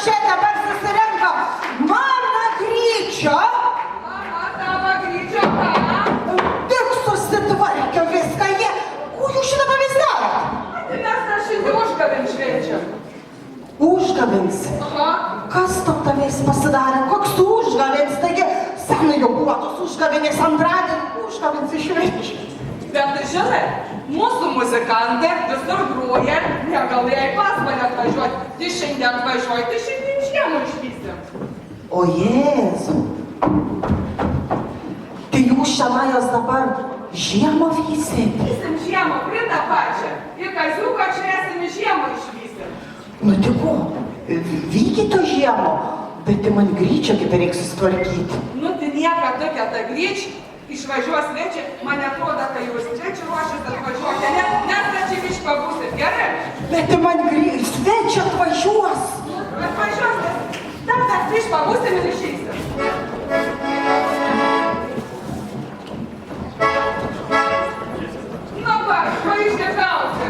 čia dabar susirenka? Mama Gryčio? Mama, tavo Gryčio, ką? Tik susitvarkė viską jie. Ko jūs šitą pavyzdavę? Tai mes dar šiandien užgavėm švenčiam. Užgavins? Aha. Kas tau tavęs pasidarė? Koks tu užgavins? Taigi, senai jau buvo tos užgavinės antradienį. Užgavins išvečiai. Bet žinai, mūsų muzikantai visur groja, negal jai pas mane atvažiuoti. Tai šiandien atvažiuoji, tai šiandien žiemą išvysim. O Jėzu. Tai jūs šiandien dabar žiemą vysit? Vysim žiemą, prie tą pačią. Ir kaziuką švęsim žiemą išvysim. Nu tiko, vykito žiemą, bet tai man Gryčio kaip reikia susitvarkyti. Nu tai nieka tokia ta Gryč. Išvažiuos svečiai, man atrodo, kad jūs svečiai ruošės atvažiuoti, nes svečiai iš pabūsit, gerai? Bet tai man svečiai atvažiuos. Atvažiuos, nes dar iš pabūsim ir išeisim. Nu va, ko išdėkausi?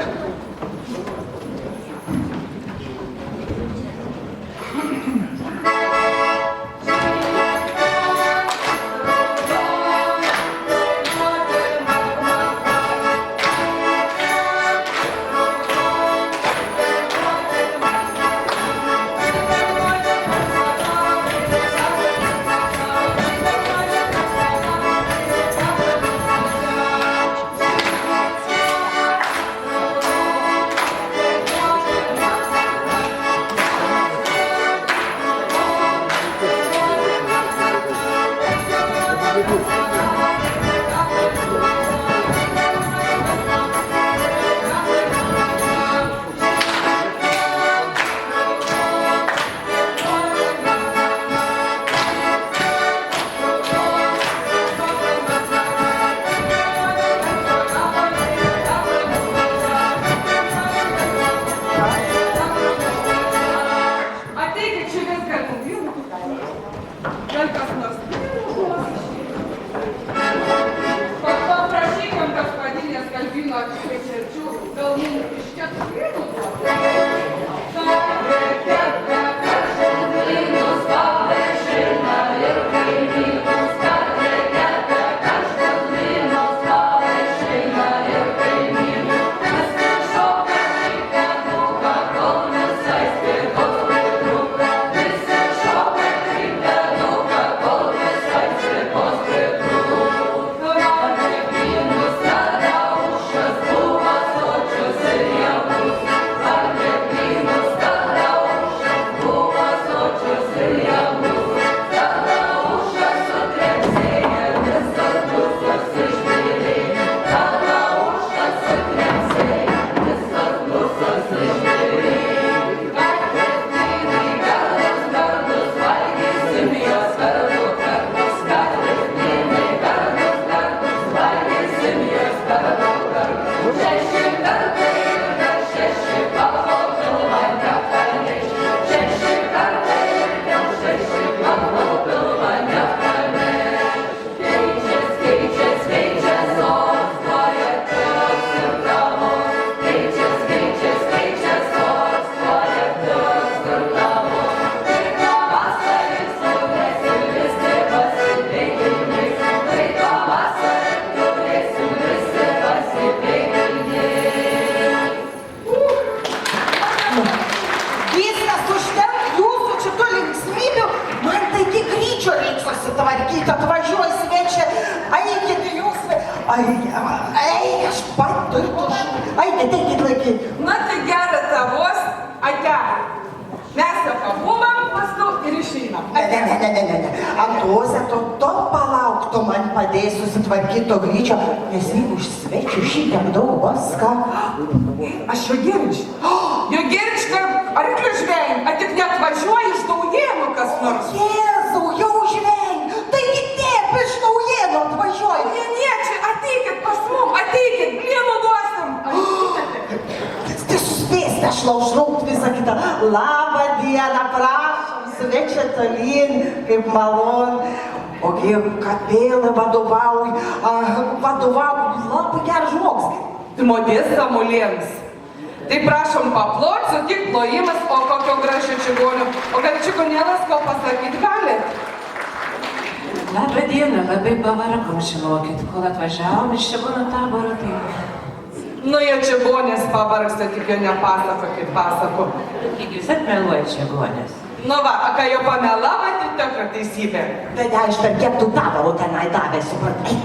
Na tai gerą tavos, ateik. Mes jau pabūvam, paskui ir išeinam. Ne. Antose, to palauk, tu man padėjai susitvarkyti to Gryčio, nes jeigu už svečių šitiek daug vaską. Aš jo Gerič. Jo Gerička, arklių žvejai, a tik neatvažiuoja iš Naujėnų kas nors. Jėzau, jau žvejai, taigi taip iš Naujėnų atvažiuoja. Vieniečiai, ateikit pas mum, ateikit, blynų duosim. Tai suspėsite, aš laužraut visą kitą. Labą dieną, prašom, svečia tolyn, kaip malon. Ogi kapėlai vadovauju, labai geras žmogus. Modesta Mulėns. Tai prašom paplot, sutik plojimas, o kokio gražio čigonio. O gal čigonėlas ko pasakyti galit? Labą dieną, labai pavargau, žinokit, kol atvažiavom iš čigono taboro, tai... Nu, jie čigonės pavargsta, tik jo nepasakokit pasako. Tik jūs atmeluoja čigonės. Nu va, a ką jau pamelavo, tai tikra teisybė. Bet aš per kiek tų tavarų tenai davė, supratai?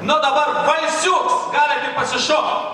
Nu dabar valsiuks, galite pasišokti.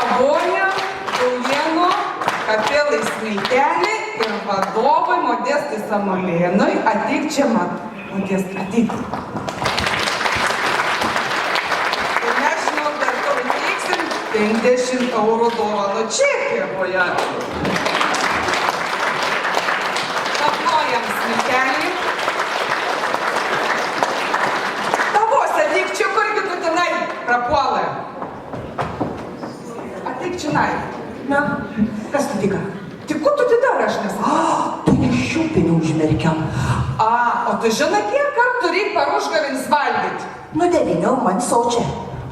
Savonė, Daujėnų, kapelai Smiltelė ir vadovai Modestui Samuolėnui. Ateik čia, Modest, ateik. Ir mes, žinau, dar tau įteiksim 50 eurų dovanų čekį. Oje. Aplojam Smiltelį. Tavos, ateik čia, kurgi tu tenai prapuolai. Ateik čionai. Na, kas tu tika? Tik ko tu dar aš nesakau? Tu nešiupinį užmerkiam. O tu žinai, kiek kartų reikia per užgavins valgyti? Nu, 9, man sočia.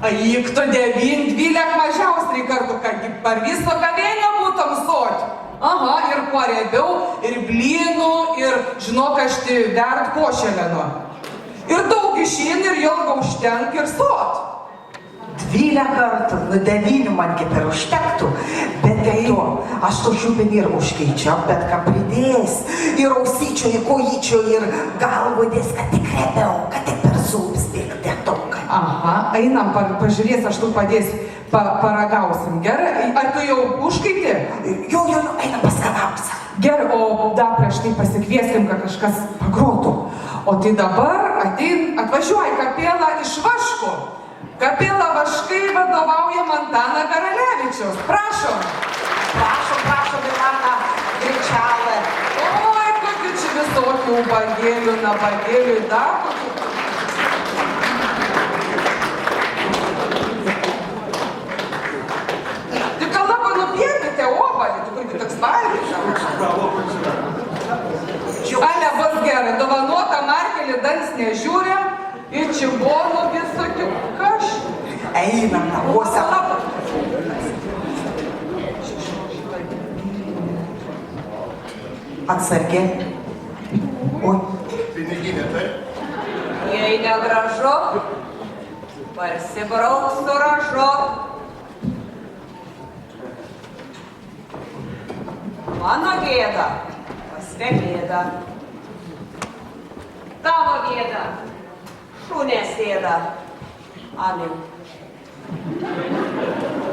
Juk tu 9, 12 mažiausiai kartų, kad per viso gavėnio būtum soti. Aha, ir kuo riebiau, ir blynų, ir žinok, aš tai vert košelėnu. Ir daug išein, ir ilgo užtenk, ir sot. 12 kartų, nu 9 man kaip ir užtektų, bet tai to, aš to šiupinį ir užkeičiau, bet ką pridės, ir ausyčio, ir kojyčio, ir galvodės, kad tik rebiau, kad tik per zūps bėgti tokai. Aha, einam, pažiūrės, aš tu padėsiu, paragausim, gerai? Ar tu jau užkaiti? Jo, einam paskanausim. Gerai, o dar prieš tai pasikvieskim, kad kažkas pagrotų. O tai dabar atvažiuoja kapela iš Vaško. Kapela Vaškai vadovauja Antano Karalevičiaus. Prašom. Prašom, Milana, greičiausia. Oi, kokių čia visokių ubagėlių, nabagėlių, dar kokių. Tik gal labai nupėkite obalį, tu kurgi toks valgytas. Ale, bus gerai, dovanota markelį dans nežiūrim. Ir čibonų visokių kaš. Einam, namuose. Atsargiai. Oi. Piniginė, taip? Jei negražu, parsibrauk su ražu. Mano gėda, pasvelėda. Tavo gėda, šunės ėda. Amen. Thank you.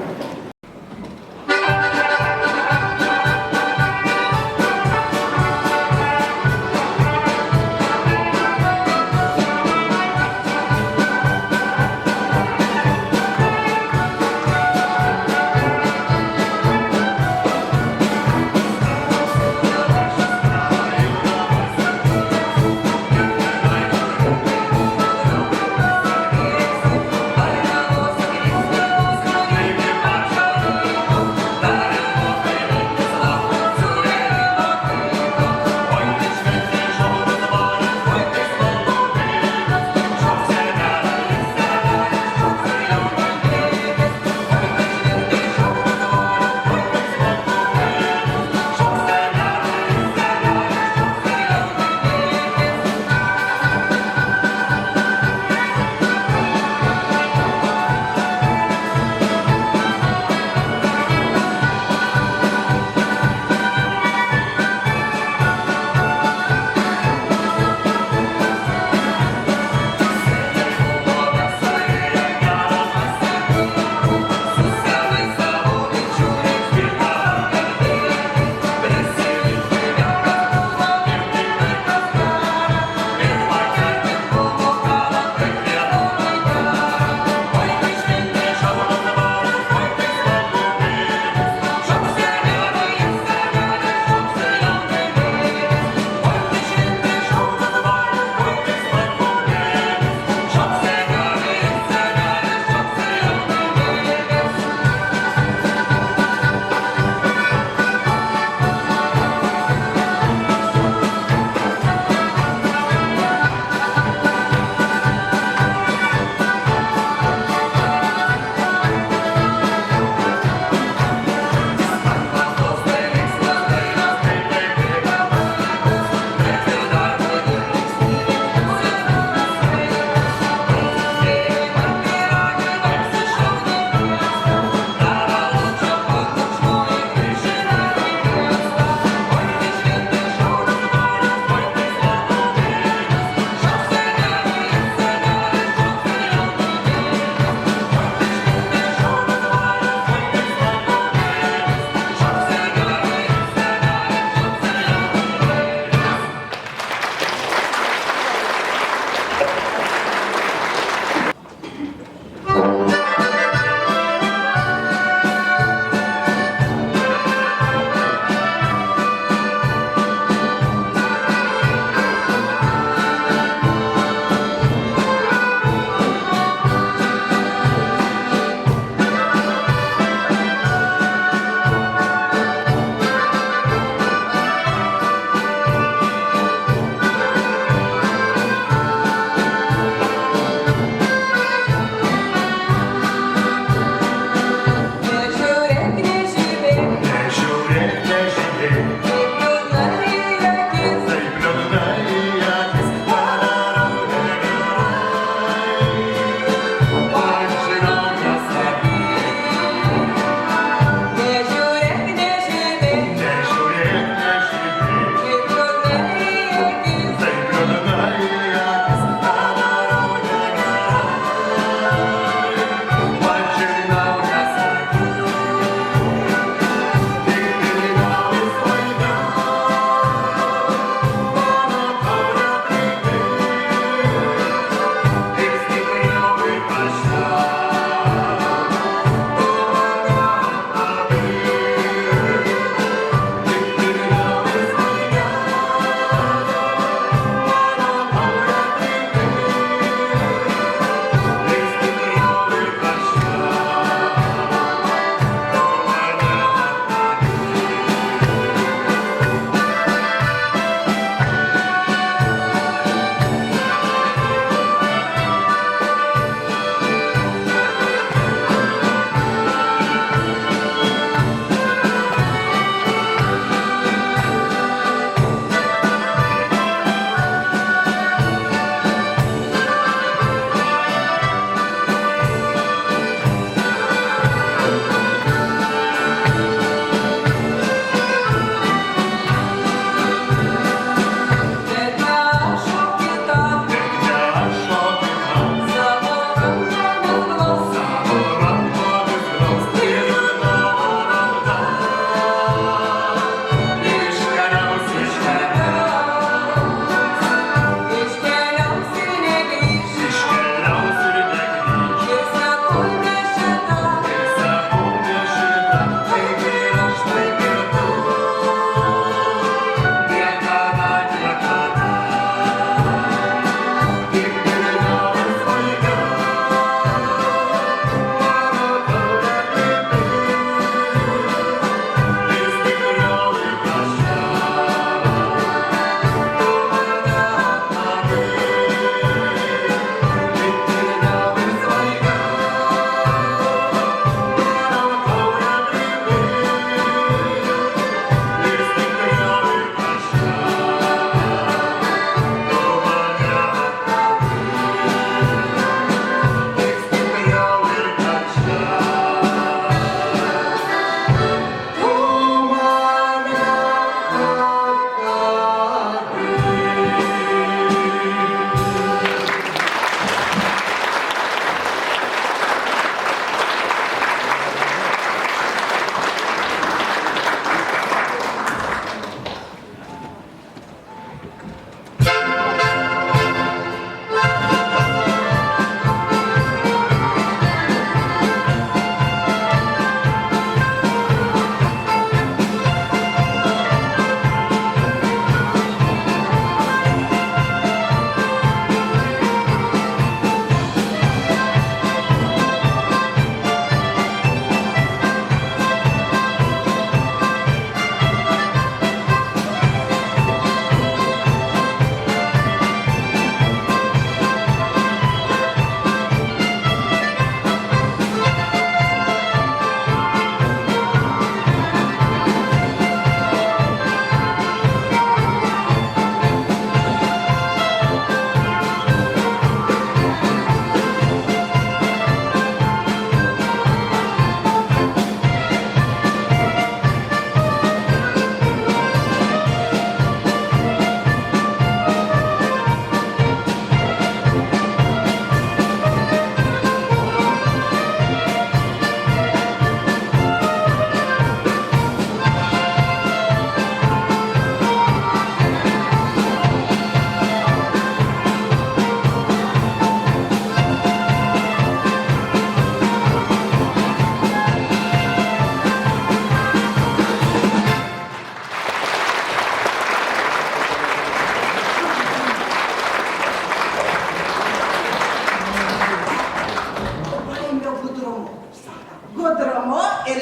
Gudrumu ir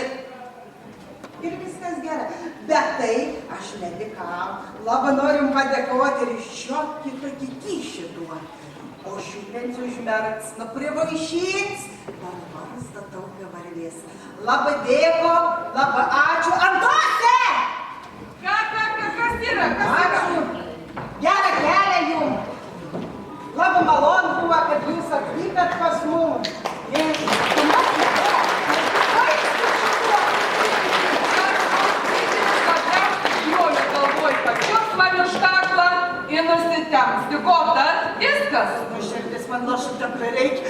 viskas gerai. Bet tai aš medikam labai norim padėkoti ir šiokį tokį kyšį duoti. O šiūpens užmerks, nu privaišins, dar varzda daug varvės. Labai dėko, labai ačiū. Antose! Kas yra? Ačiū. Gerą kelią jums. Labai malonu buvo, kad jūs atvykot pas mus. Ir nusitems. Tik ko dar? Viskas. Nu, širdis man lašų tikrai reikia.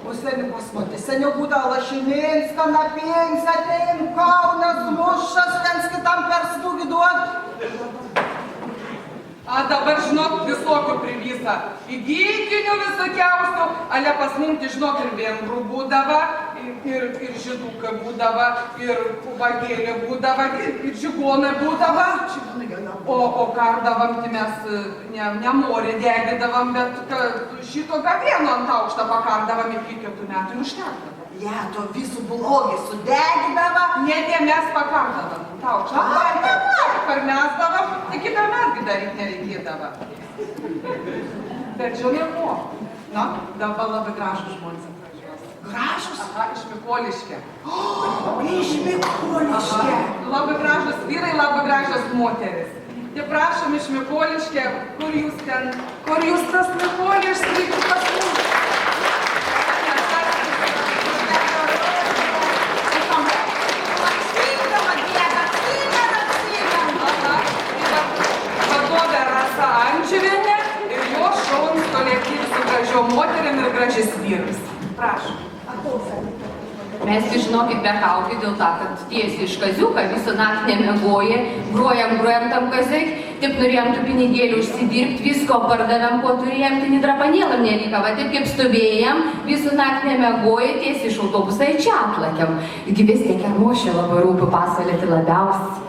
Užsienį pasmutį. Seniau būdavo lašinins, kanapins, atein, kaunas, mušas, viens kitam per snūgį duot. A dabar, žinok, visokių privysa. Įgytinių visokiausių, ale pas mum, žinok, ir vengrų būdava, ir žydukai būdava, ir kubagėlė būdava, ir žigonai būdava. O kardavam, tai mes ne morį degidavam, bet šito gavieno ant aukštą pakardavam iki 4 metų ir užtekdavo. Ja, to visų blogį sudegindava. Ne, mes pakardavam ant aukštą. Parmesdavam, tai kitą metį daryti nereikėdavo. Bet žinai ko? Na, dabar labai gražus žmonės atvažiuos. Gražus? Aha, iš Mikoliškė. Iš Mikoliškė. Labai gražus vyrai, labai gražios moteris. Tai prašom iš Mikoliškė, kur jūs tas Mikoliškė, pas mus? Vadovė Rasa Andžiuvienė ir jo šaunus kolektyvas su gražiom moterim ir gražiais vyrais. Prašom. Mes, žinokit, be kaukių dėl to, kad tiesiai iš kaziuką visą naktį nemiegoja, grojam tam kazik, taip norėjom tų pinigėlių užsidirbti, visko pardavėm, ko turėjom, tai nedrapanėlam nevyka, va taip kaip stovėjom, visą naktį nemiegoja, tiesiai iš autobusą į čia atlakėm. Gyvis tiek ir mošė labai rūpi pasalėti labiausiai.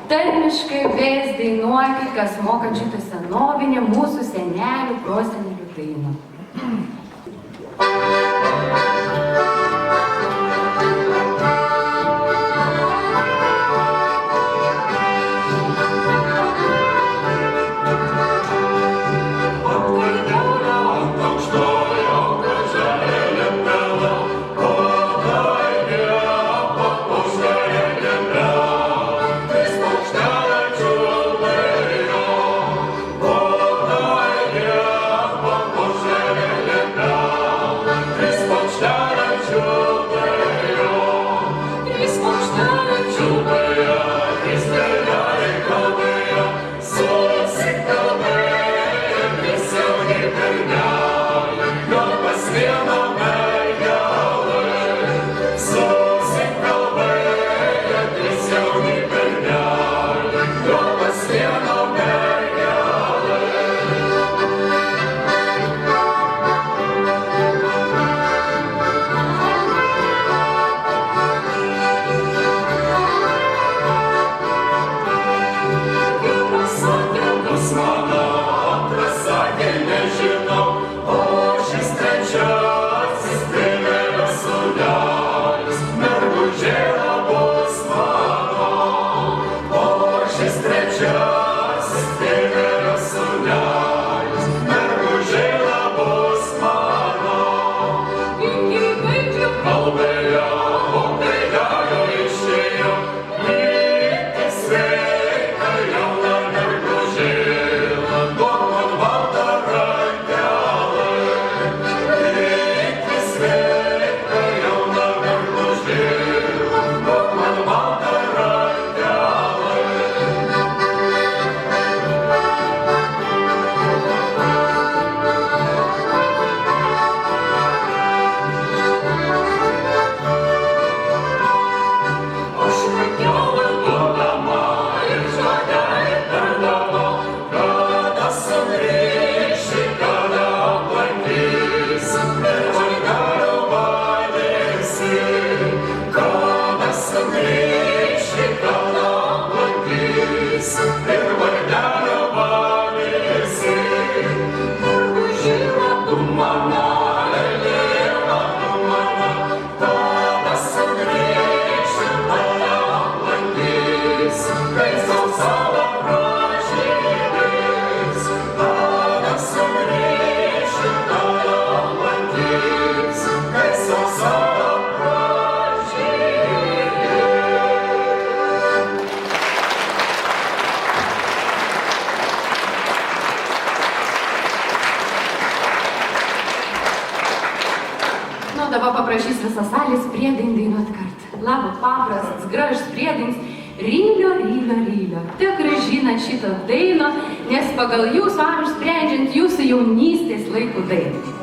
Tarmiškai vės dainuoti, kas moka šitą senovinę mūsų senelių, prosenelių dainą. paprašys visą salę spriedainį dainuot kartą. Labai paprastas, gražus spriedainis. Rylio, rylio, rylio. Tikrai žinot šitą dainą, nes pagal jūsų amžių sprendžiant jūsų jaunystės laikų dainą.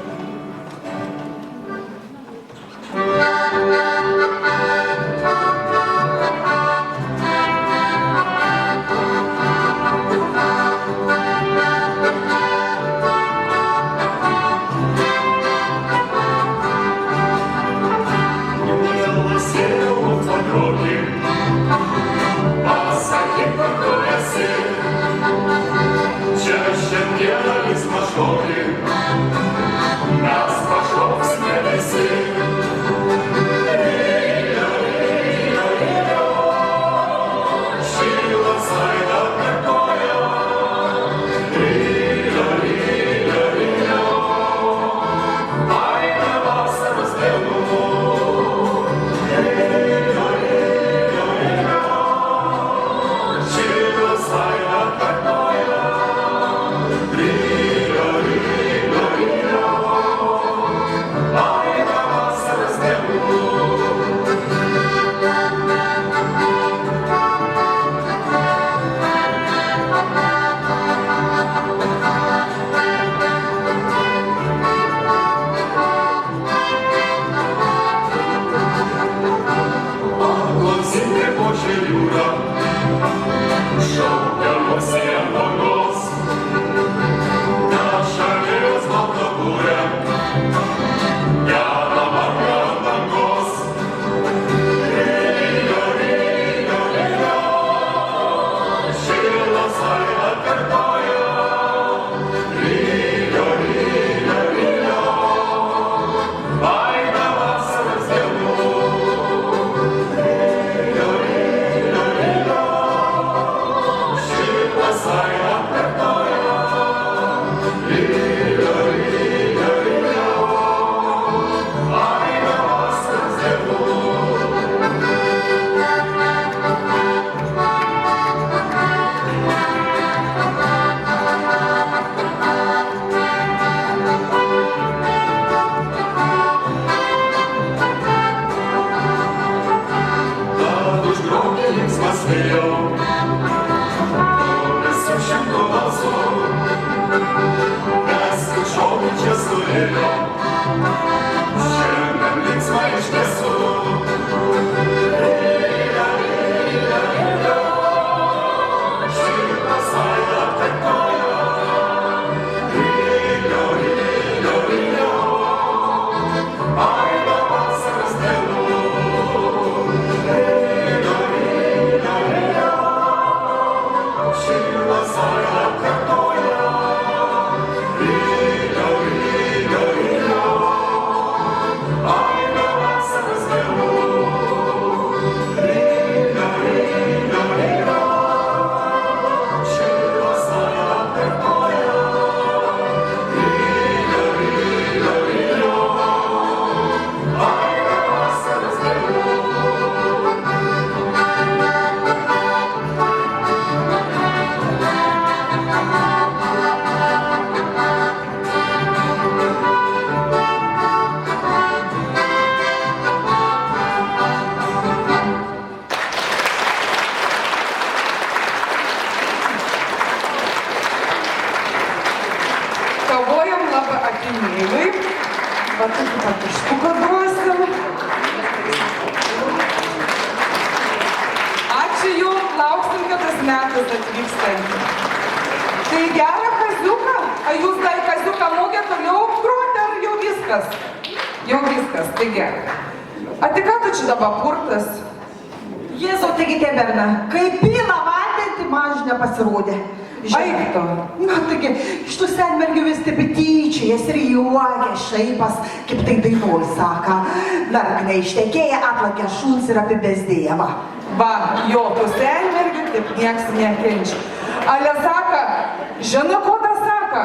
Tai gerą kaziuką? Ar jūs dar kaziuką mokė toliau groti, ar jau viskas? Jau viskas, tai gerai. A tai ką tu čia dabar purtas? Jėzau, taigi tie berna, kai pila vandenį, man ži nepasirodė. Eik to. Na, taigi, iš tų senmergių vis taip tyčijas ir juokia, šaipas, kaip tai dainoj saka. Mergnai ištekėja, atlakė šuns ir apibezdėja, va. Va, jo, tų senmergių taip nieks nekenčia. Ale saka, žino, ko da saka?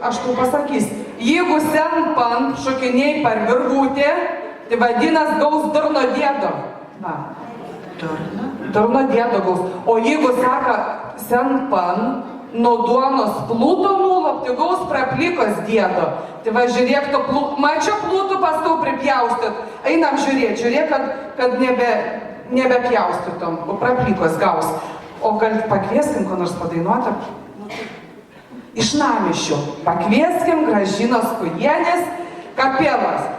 Aš tau pasakys, jeigu sen pan šokinėjai per virvutę, tai vadinas gaus durno dėdo. Va. Durno? Durno dėdo gaus. O jeigu saka sen pan, nuo duonos plūto nulopti, gaus praplikos dėdo. Tai va, žiūrėk, to mačio plūtų paskau pripjaustyt. Einam žiūrėk, kad nebepjaustytum, o praplikos gaus. O gal pakvieskim, ko nors padainuoti? Iš Namiščių. Pakvieskim Gražinos Kujienės kapelas.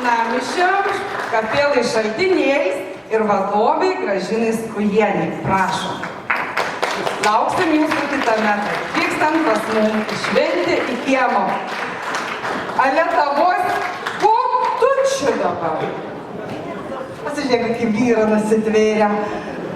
senamiesčiams, kapelai Šaltiniais ir vadovai Gražinai Skujienei. Prašom. Lauksim jūsų kitą metą. Vykstant pas mums šventę į kiemą. Ale tavos, ko tu čia dabar? Pasižiūrėk, kaip vyra nusitvėrė.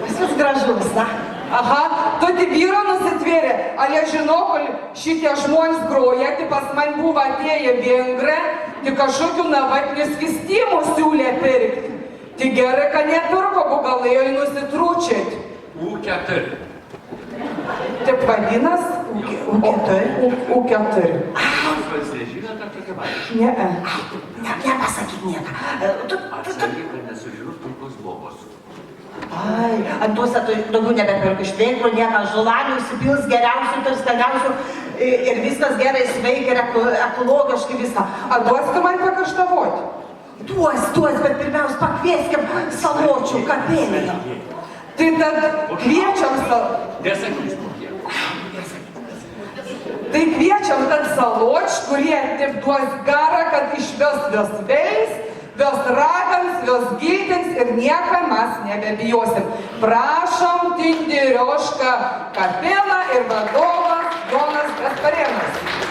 Pas jūs gražus, na? Aha, tu tik vyro nusitvėrė. Ale žinau, kol šitie žmonės groja, tai pas man buvo atėję vengrai, tik kažkokių navatinių skystimų siūlė pirkti. Tik gerai, kad nepirko, bo galėjo jį nusitrūčiat. U4. Taip vadinas? U4. Žinote tokią vaistą? Ne. Nepasakyk nieką. Atsargiai, kad nesužiūrų puikos bobos. Ai, ant tuose daugiau nebepirk iš veiklų, nieką žolanių įsipils geriausių ir skaniausių ir viskas gerai sveikia ir ekologiškai viską. A duosite man pakarštavoti? Duos, bet pirmiausia pakvieskim saločių kapelį. Tai tad kviečiam Nesakys kokie. Tai kviečiam tad saloč, kurie taip duos garą, kad išves vėlis, vės ragans, vės giltins ir niekam mes nebebijosim. Prašom, Tindirioška kapela ir vadovas Jonas Gasparėnas.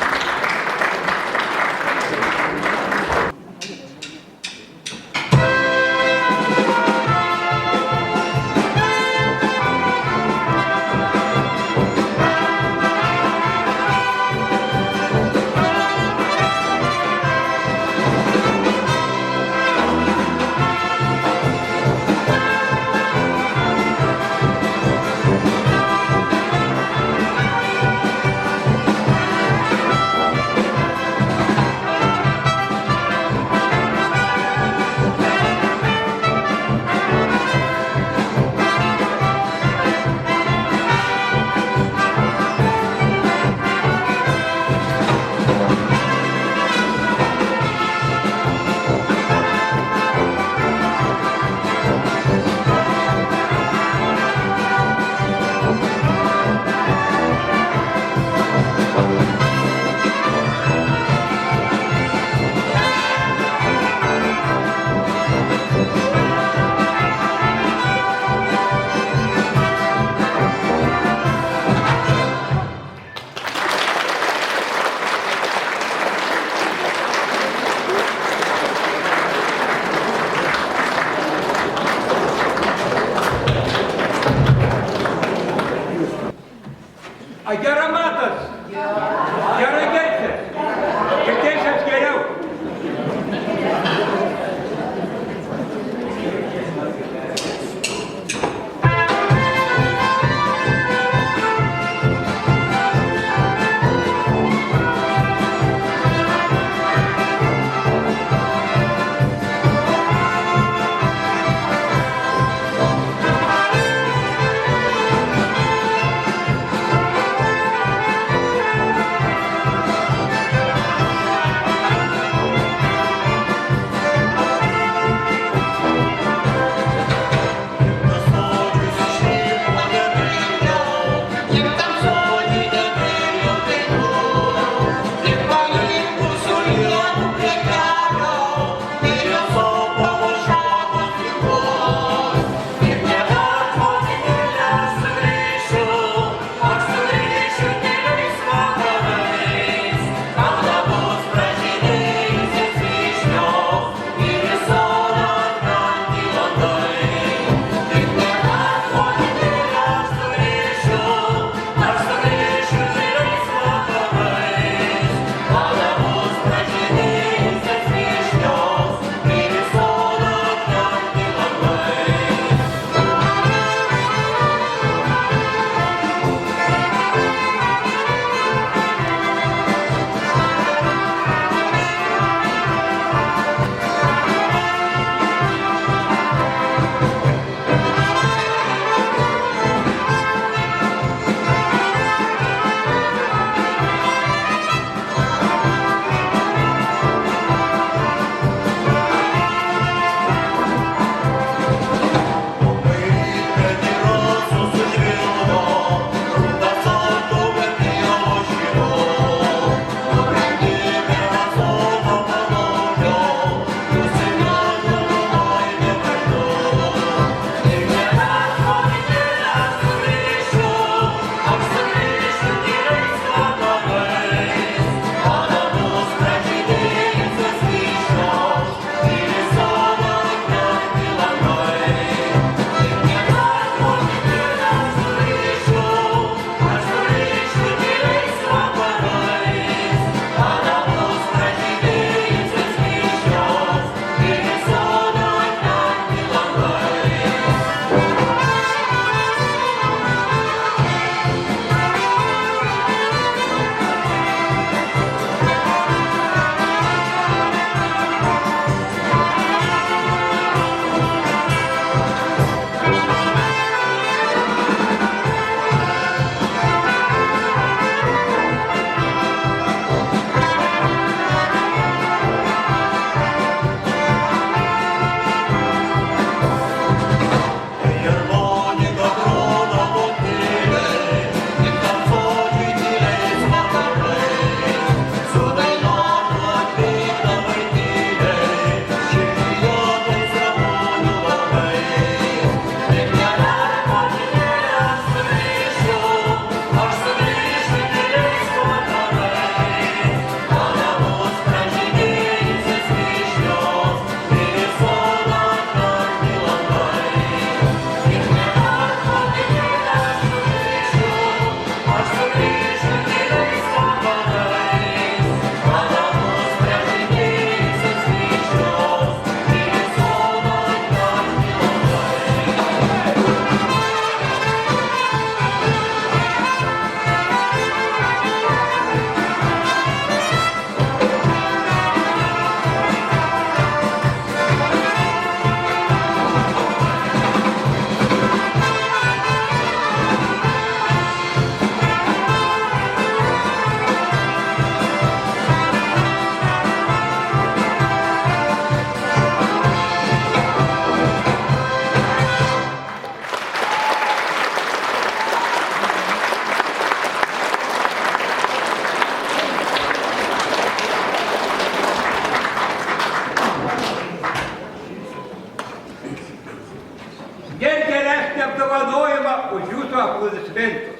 apdovanojimą už jūsų aplodismentus.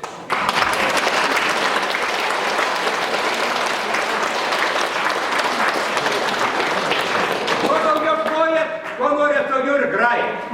Kuo daugiau plojat, kuo norėt daugiau ir grajat.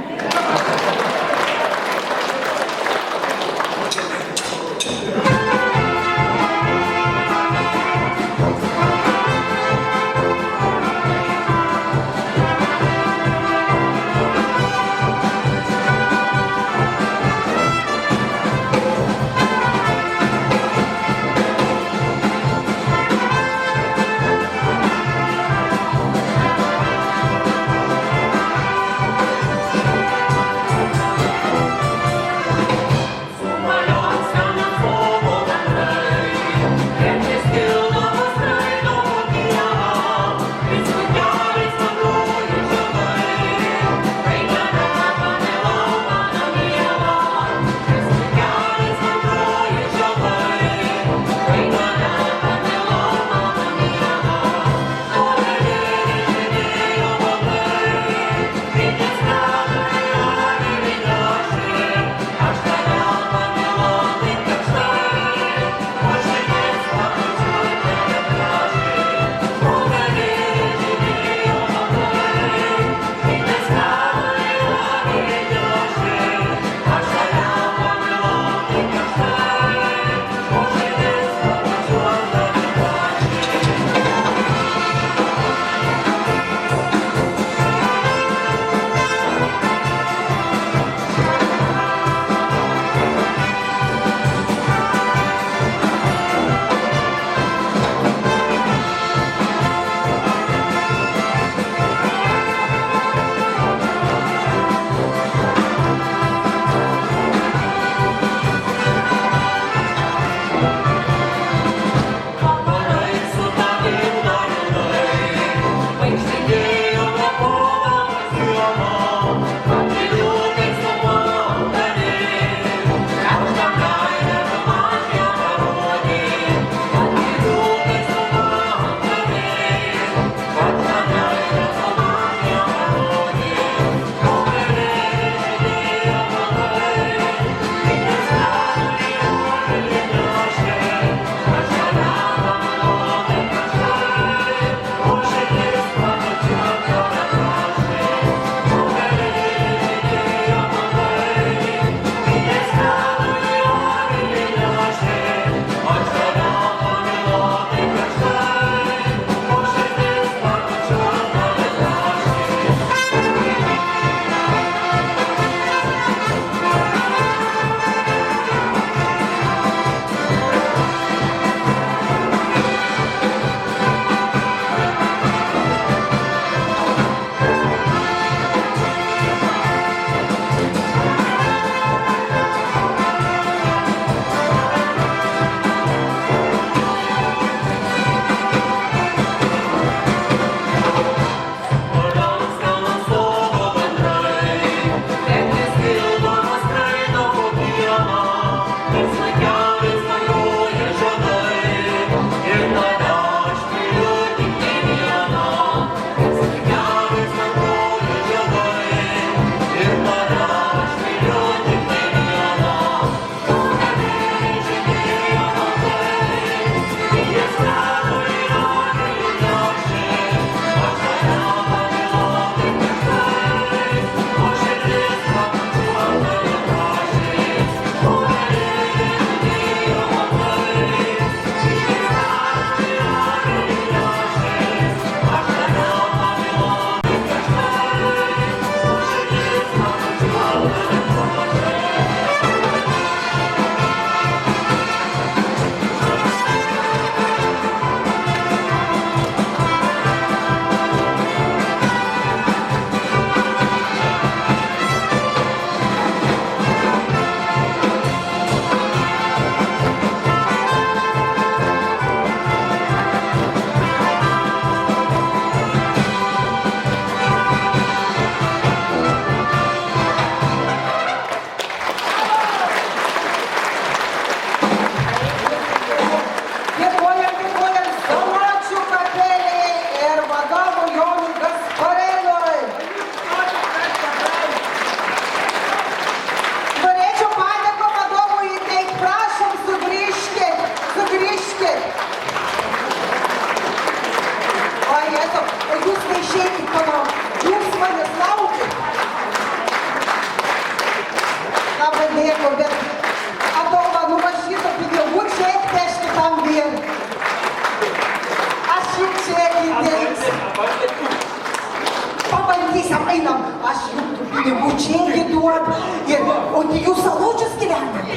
visam einam, aš jums tų pinigų čia įduod. Ir, o tai jūs Saločius gyvenate?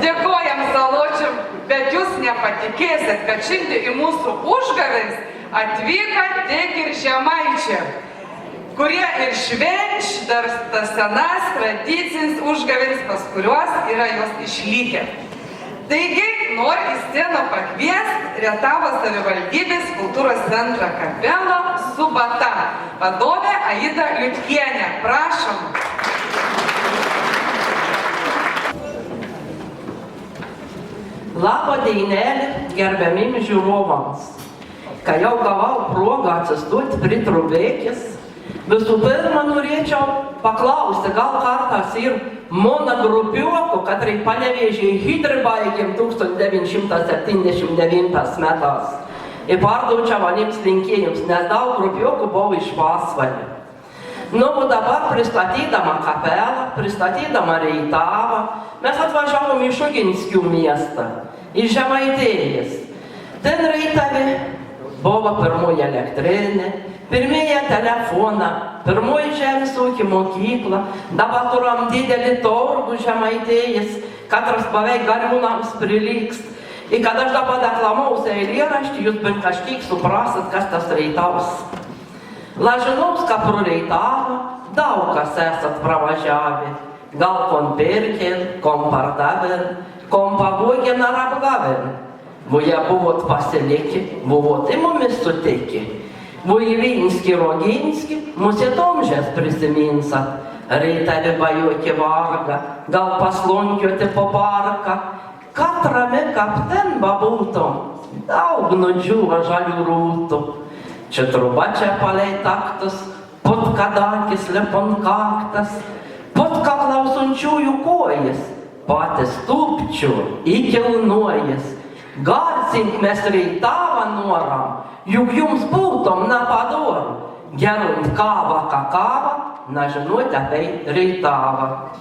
Dėkojam Saločiam, bet jūs nepatikėsit, kad šiandien į mūsų užgavėns atvyka tiek ir žemaičiai, kurie ir švenč dar tas senas tradicinis užgavėns, pas kuriuos yra jos išlikę. Taigi, noriu į sceną pakviesti Rietavo savivaldybės kultūros centrą Kapelo Subata, vadovę Aidą Liutkienę. Prašom. Labą dienelį gerbiamim žiūrovams. Kai jau gavau progą atsistoti prie trubėkės, visų pirma norėčiau paklausti, gal kartas ir mano grupiokų, katrai Panevėžį Hidribaigėm 1979 metais. Ir parduočiau anims linkėjams, nes daug grupiokų buvo iš Pasvalio. Nu, dabar pristatydama Kapelą, pristatydama Rietavą, mes atvažiavom iš Uginskių miestą, iš Žemaitijos. Ten Rietave buvo pirmoji elektrinė, pirmieji telefoną, pirmoji žemės ūkio mokykla, dabar turim didelį turgų Žemaitijos, katras beveik gariūnams prilygst. Ir kad aš dabar deklamausiu eilėraštį, jūs bent kažkiek suprasit, kas tas Rietavas. Lažinovska pro Rietavą daug kas esat pravažiavę, gal kon pirkėn, kon pardavėn, kon pavogėn ar apgavėn. Voje buvot pasilikę, buvot į mumis sutikę. Voje Vinski, Roginski, mūsų tomžės prisiminsat. Rietave bajokė varga, gal paslonkioti po parką. Katrame kapten babūtom, daug nudžiūva žalių rūtų. Čia truba čia palei taktas, pod kadakis lepon kaktas, pod kaklausančiųjų kojas, patys tūpčių įkilnuojas. Garcink mes Rietavą noram, juk jums būtom nepadoru. Gerunt kavą kakavą, nežinot apie Rietavą.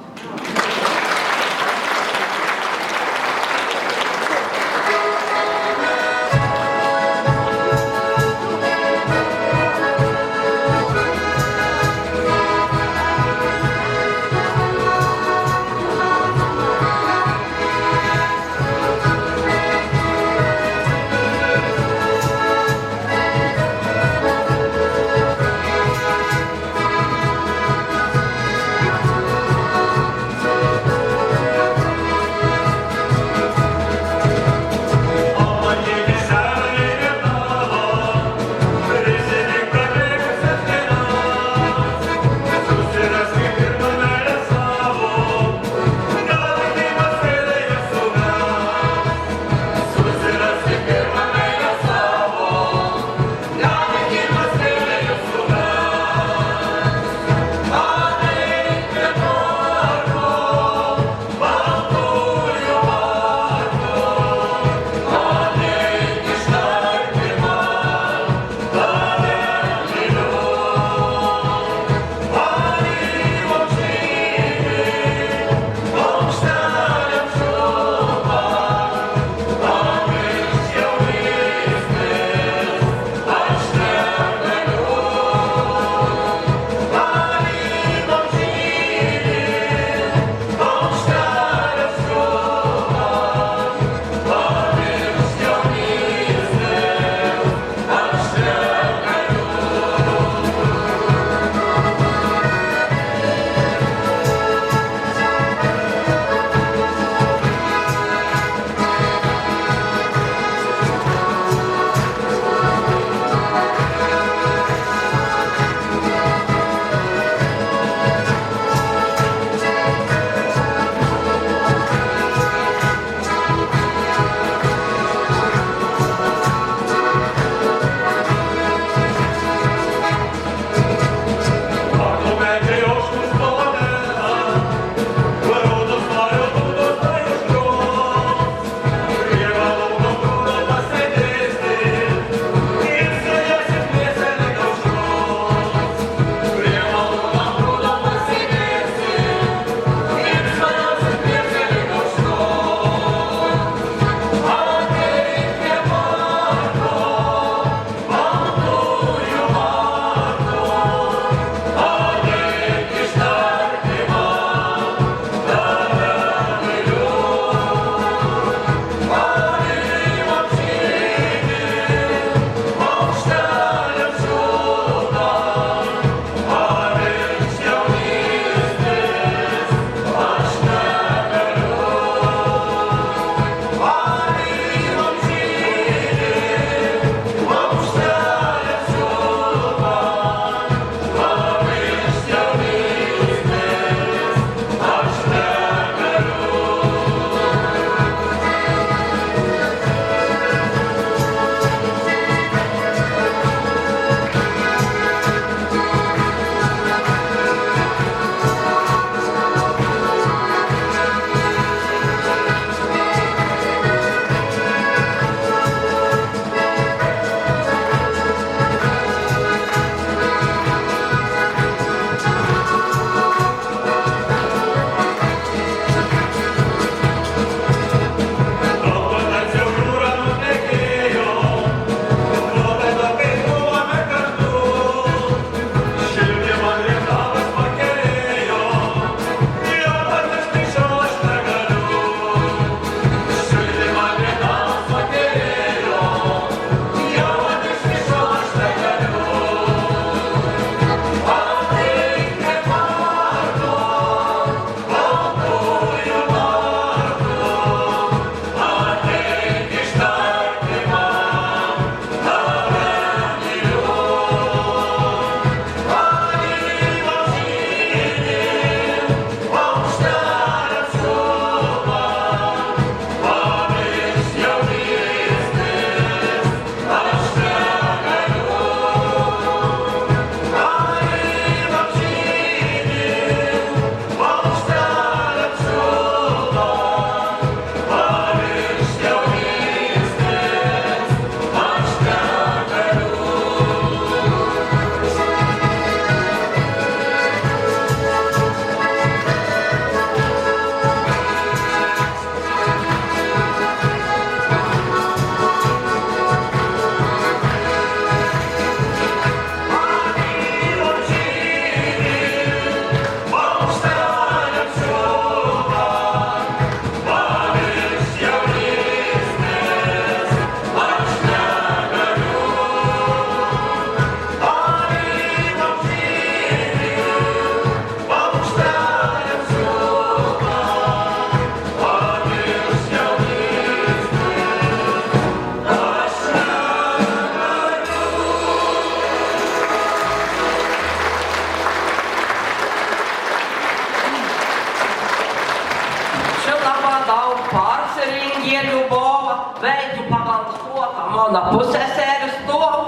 pusseseris stov.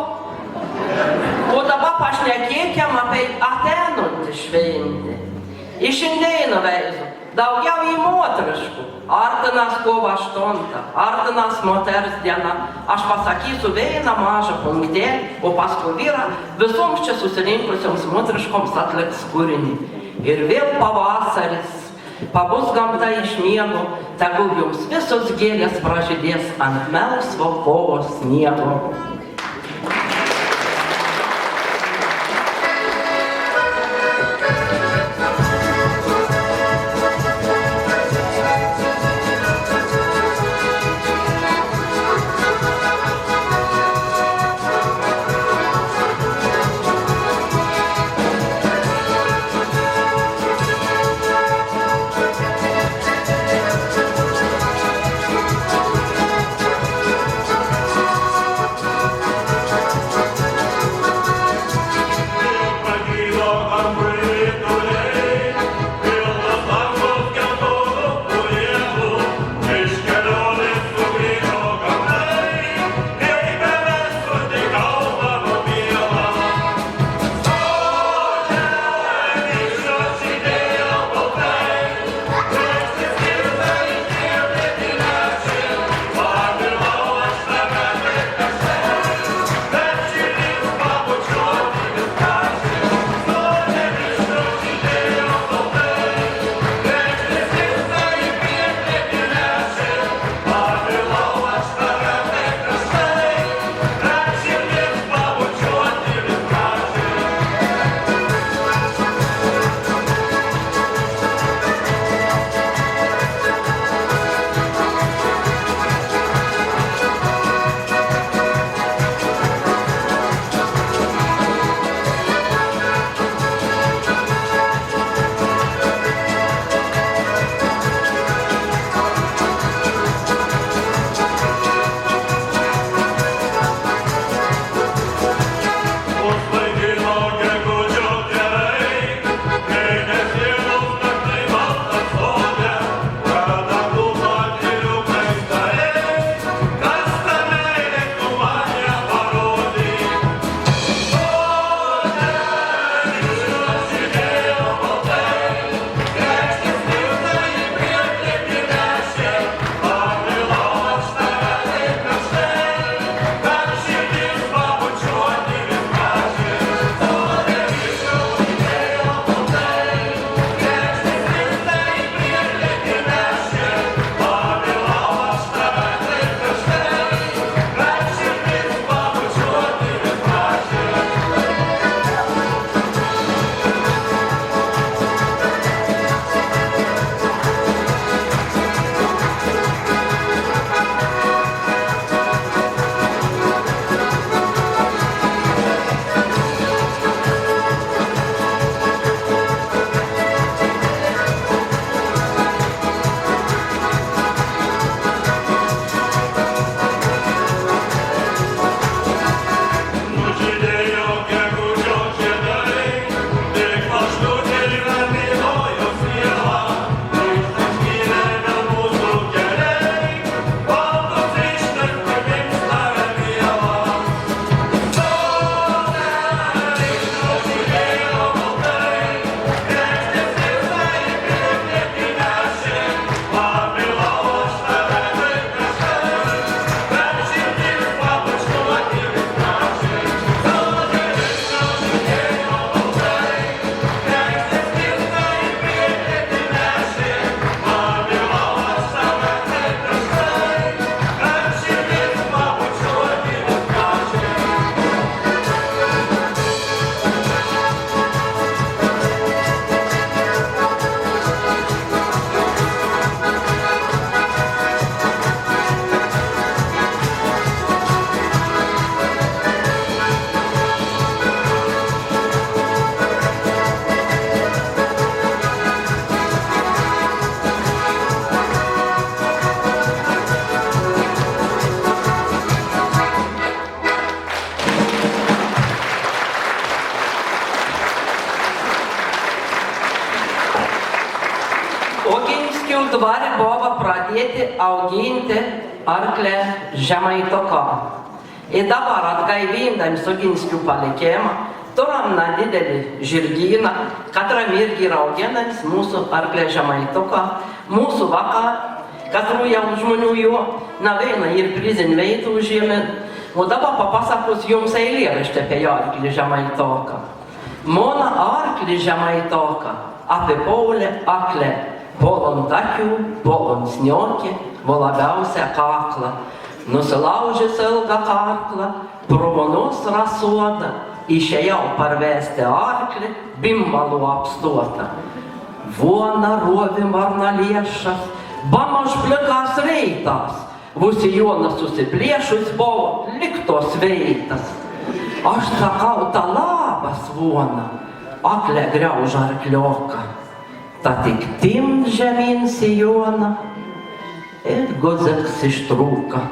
O dabar pašnekėkim apie ateinantį šventę. Išindeina veizu, daugiau į moteriškų. Ardinas kovo 8, ardinas moters diena. Aš pasakysiu vieną mažą punktėlį, o paskui vyrą visoms čia susirinkusioms moteriškoms atliks kūrinį. Ir vėl pavasaris. Pabus gamta iš miego, tegul jums visos gėlės pražydės ant melsvo kovo sniego. dvare buvo pradėti auginti arklę Žemaituką. Ir dabar atgaivindami Suginskių palikimą, turim nedidelį žirgyną, katram irgi yra auginantis mūsų arklė Žemaituką, mūsų vaką, katrų jau žmonių jo, na viena ir prizin veitų užėmė. O dabar papasakos jums eilėraštį apie arklį Žemaituką. Mona arklį Žemaituką apipolė aklė, polon takių, polon sniokė, vo labiausia kaklą. Nusilaužęs ilgą kaklą, provonos rasuotą, išėjau parvesti arklį, bimbalų apstuotą. Vuona rovi varna liešas, bamaž plikas reitas, Vusijonas susipliešus buvo liktos veitas. Aš sakau, ta labas vuona, aklė griauž arklioką, ta tik tim žemyn sijoną ir guzeks ištrūka.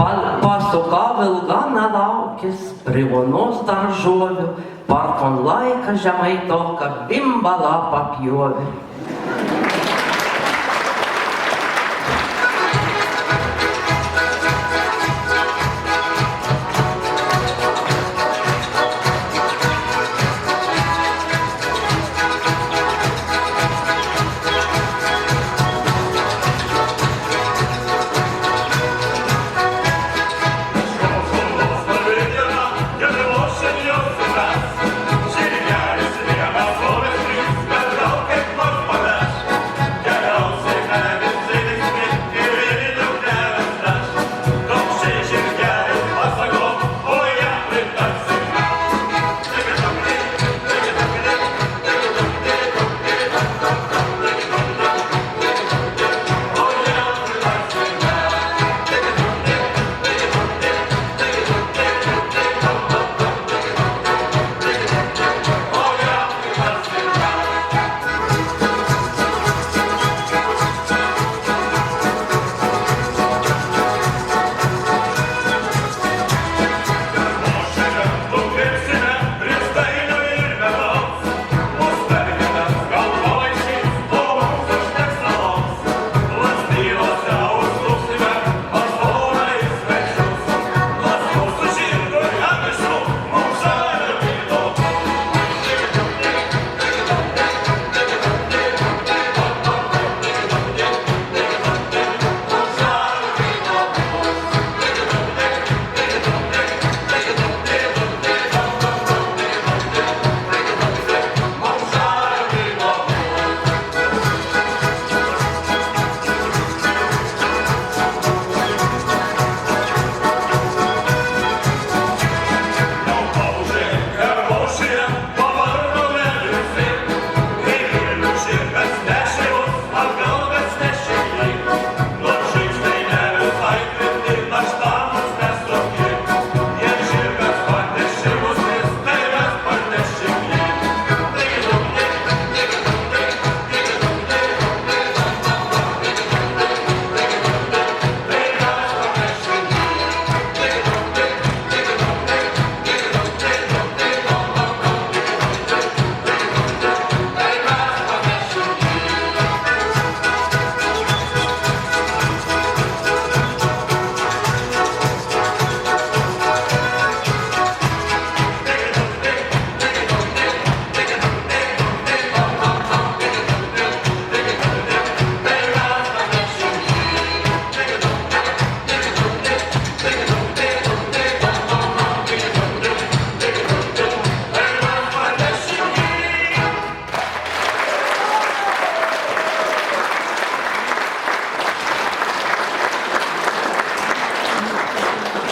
Pasukau ilga nelaukis, prie vonos daržovių, parkon laiką Žemaituką bimbalą papjovė.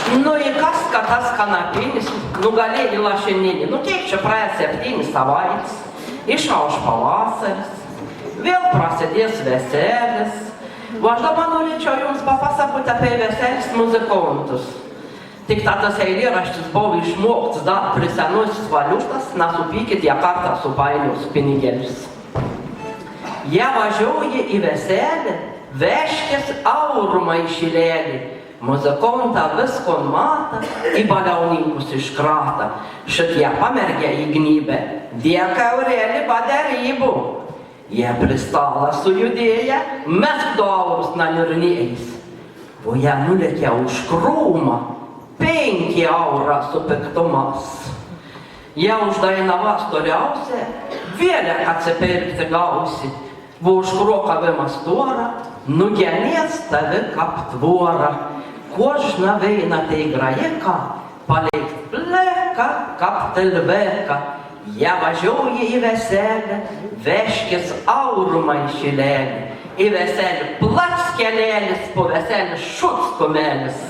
Nu ir kas, ka tas kanapinis nugalėjo lašeninį. Nu kiek čia praėjo 7 savaites, išauš pavasaris, vėl prasidės veselis. O aš dabar norėčiau jums papasakoti apie veselis muzikantus. Tik tas eilėraštis buvo išmoktas dar prie senosios valiutos, nesupykit, jie kartą supainios pinigėlius. Jie važiuoja į veselį, vežkės eurų maišylėlį. Muzikantą visko mata, į baliauninkus iškrata. Šitie pamergia į gnybę, dėka eurėlį padarybų. Jie pristalą sujudėję, mesk du eurus nanirnėjais. O jie nulėkia už krūmą, 5 eurą supirktumas. Ja uždainavas toliausia, vėlė atsipirkti gausi. Va už krokavimas tuora, nugenės tavi kap tvora. Kožna veina tai grajeka, palikt pleka kap tilveka. Ja važiuoja į veselę, veškis aurų maišylėlį. Į veselį plats kelėlis, po veselį šuts kumelis.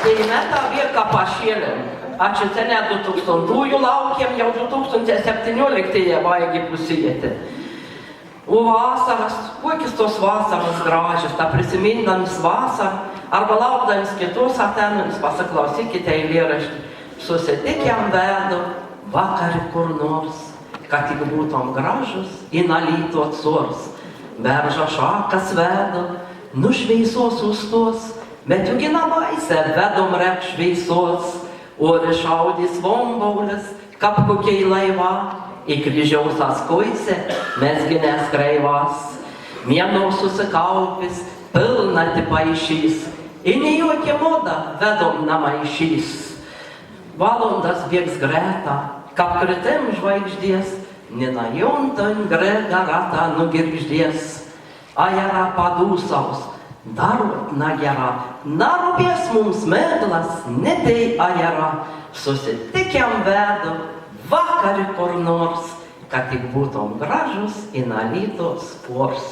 Tai metą vieką pašėlėm. Ačiū sene 2000-ųjų laukiam, jau 2017-ieji vaigi pusijėti. O vasaras, kokios tos vasaros gražios, ta prisimindamis vasarą, arba laukdamis kitus atenamis, pasiklausykite eilėraštį. Susitikiam vedu vakarį kur nors, kad tik būtum gražus, į nalytų atsurs. Berža šakas vedu, nušveisos sustos, bet juk į namaise vedom rep šveisos. Ori šaudys vombaulis, kap kokiai laiva, į kryžiausas koise mesginės kreivas. Mėnau susikaupis, pilnatį paaišys, į nejuokį modą vedom namaišys. Valandas bėgs greta, kap kritim žvaigždės, nenajuntan grega ratą nugirgždės. Ajara padūsaus, darot na gera, narupės mums mėglas, ne tai ajara. Susitikiam vedu vakarį kur nors, kad tik būtum gražus į nalytos pors.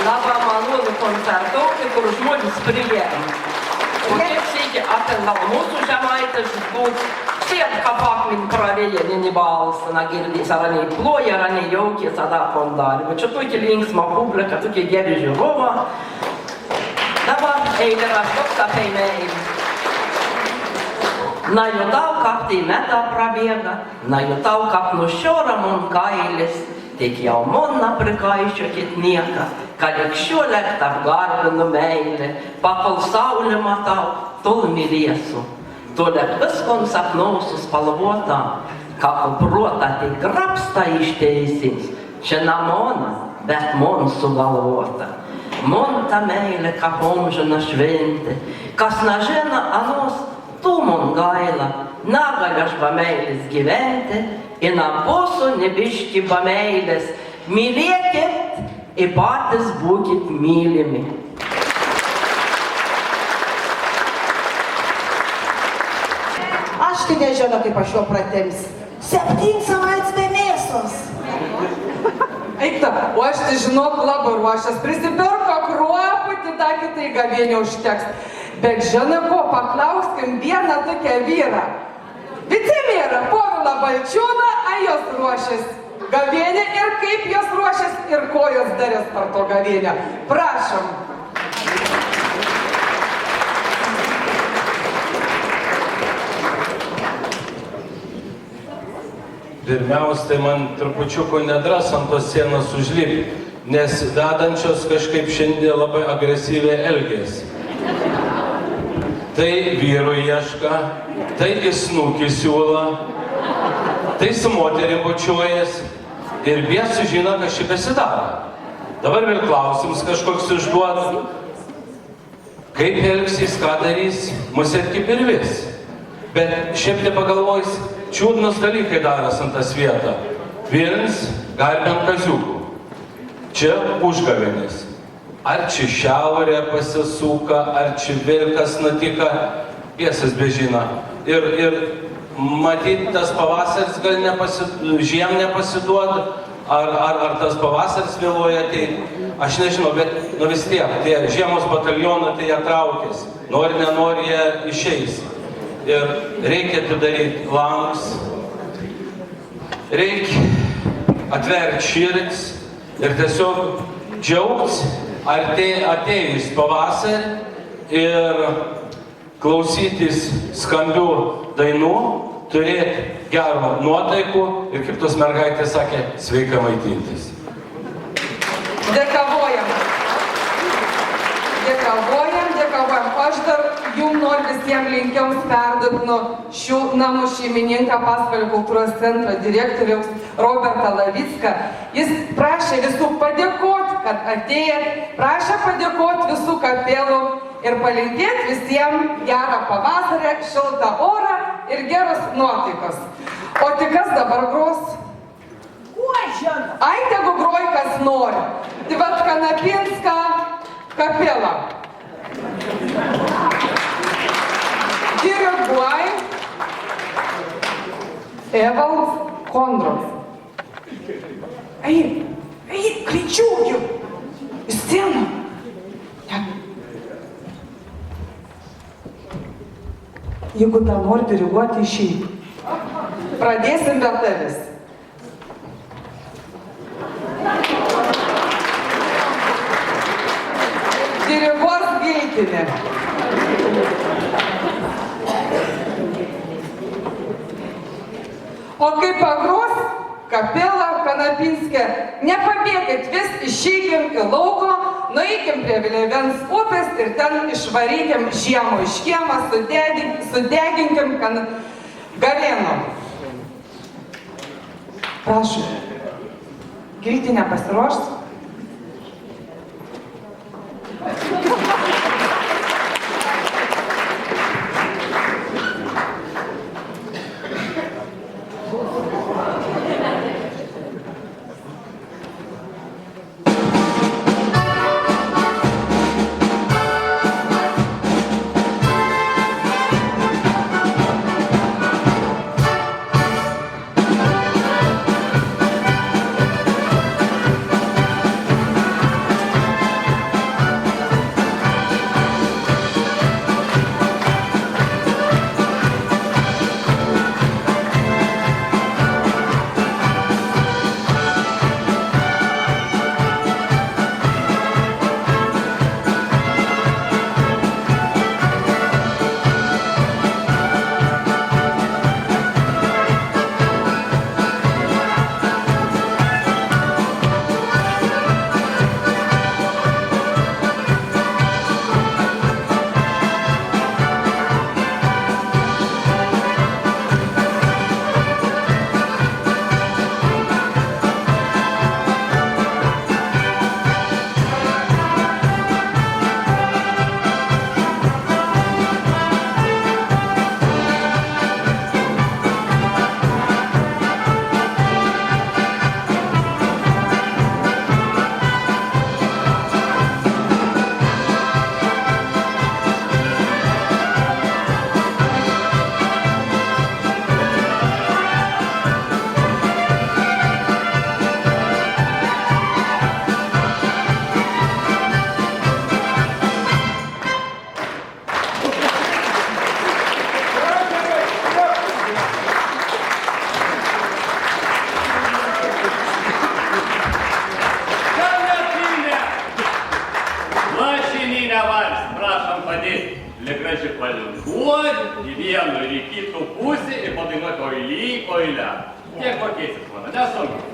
Labai malonu koncertuoti, kur žmonės priėmė. O kiek sėki apie gal mūsų žemaitiškus būt, šiek kapakmin pravėjeninį balsą, na girdys, ar ne ploja, ar ne jaukės, ar kondarį. Bet čia tokia linksma publika, tokia geri žiūrova. Dabar eilėraštos apie meilį. Najutau, kap tai meta prabėga, najutau, kap nušiora mun kailis, tik jau mun neprikaiščiokit nieką, kad lik šiuolek tap garbinu meilį, pakol saulį matau, tol mylėsiu, tolek viskon sapnausiu spalvota, kako protą tik grapsta išteisins, čia namona, bet mon sugalvota. Mon ta meilė, kap omžina šventė, kas nežina anos, tu man gaila, negaliu aš be meilės gyventi, ir nebūsiu nebiški be meilės. Mylėkit ir patys būkit mylimi. Aš tai nežinau, kaip aš jo pratėms. 7 savaitės be mėsos. Eikta, o aš tai žinok labai ruošęs, prisipirko kruopų, tai kitai gavienė užteks. Bet žinai ko, paklauskim vieną tokią vyrą. Vicemerą Povilą Balčiūną, a jos ruošės gavienę ir kaip jos ruošės ir ko jos darės per to gavienę. Prašom. Pirmiausia, tai man trupučiuko nedras ant tos sienos užlipti, nes vedančios kažkaip šiandien labai agresyviai elgėsi. Tai vyrų ieška, tai į snukį siūla, tai su moterim bučiuojas ir viesu žino, kas šį besidaro. Dabar vėl klausimus kažkoks užduoda, kaip elgsys, ką darys, mus ir kaip ir vis. Bet šiaip tai pagalvojus, čiūdnus dalykai daras ant tas vietą. Vienas garbėm kaziukų, čia užgavėnis. Ar čia šiaurė pasisuka, ar čia vėl kas nutika, piesas bežina. Ir matyt, tas pavasaris gal žiem nepasiduoda, ar tas pavasaris vėluoja, tai aš nežinau, bet vis tiek, tie žiemos batalionai, tai jie traukės, nori, nenori, jie išeis. Ir reikia atidaryti langus, reikia atverti širdis ir tiesiog džiaugtis atėjus pavasarį ir klausytis skambių dainų, turėti gerą nuotaikų ir, kaip tos mergaitės sakė, sveika maitintis. Dėkavojam. Aš dar jums noriu visiems linkiams perduoti nuo šių namų šeimininką Pasvalio kultūros centro direktoriaus Robertą Lavicką. Jis prašė visų padėkoti, kad atėjot, prašė padėkoti visų kapelų ir palinkėti visiems gerą pavasarį, šiltą orą ir geros nuotaikos. O tik kas dabar gros? Ai, tegu groj kas nori. Tai vat Kanapinska kapela. Diriguoja Evaldas Kondros. Ей, кричу, сцену. Jeigu tą nori diriguoti, išeiti. Pradėsim be tavęs. Diriguos Giltinė. O kai pagros kapela Kanapinskė, nepabėkit, vis išeikim į lauko, nueikim prie Vilėvens upės ir ten išvarykim žiemą iš kiemą, sudeginkim galėną. Prašau, Giltinė pasiruošt? Вона не особливо.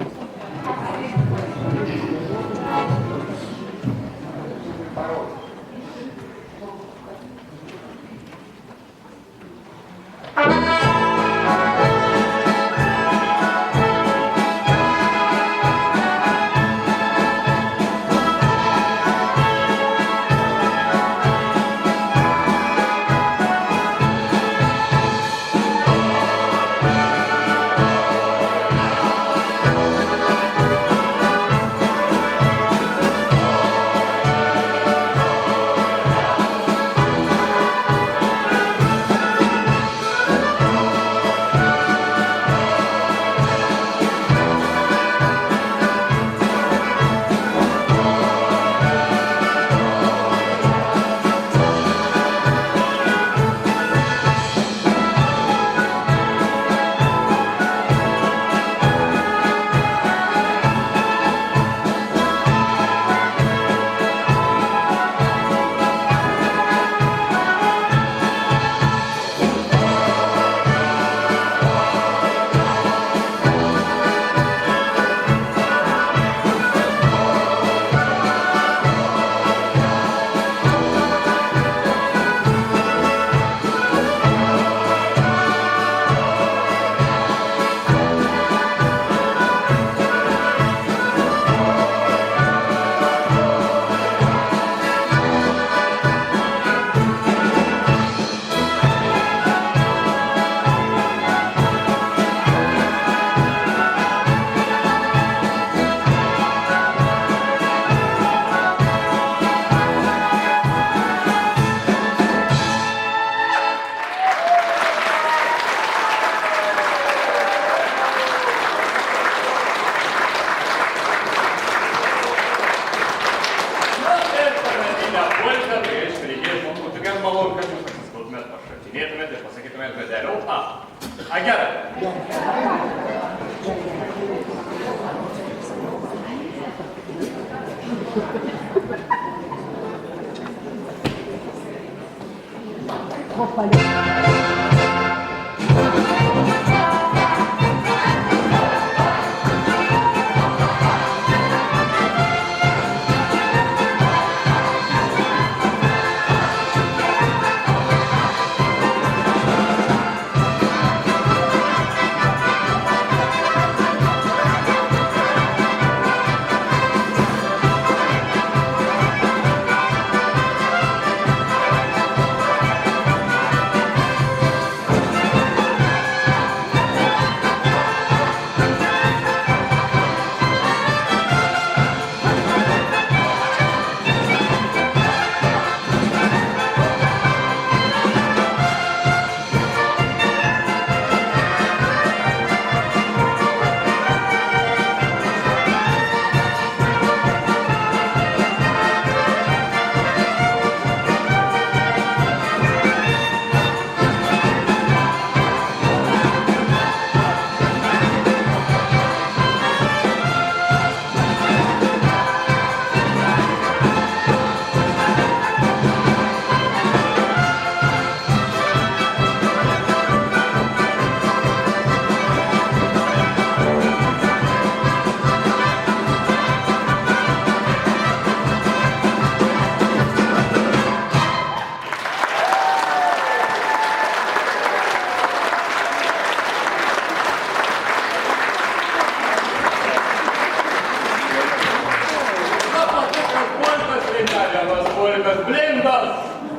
Blindas!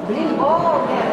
Blin, o,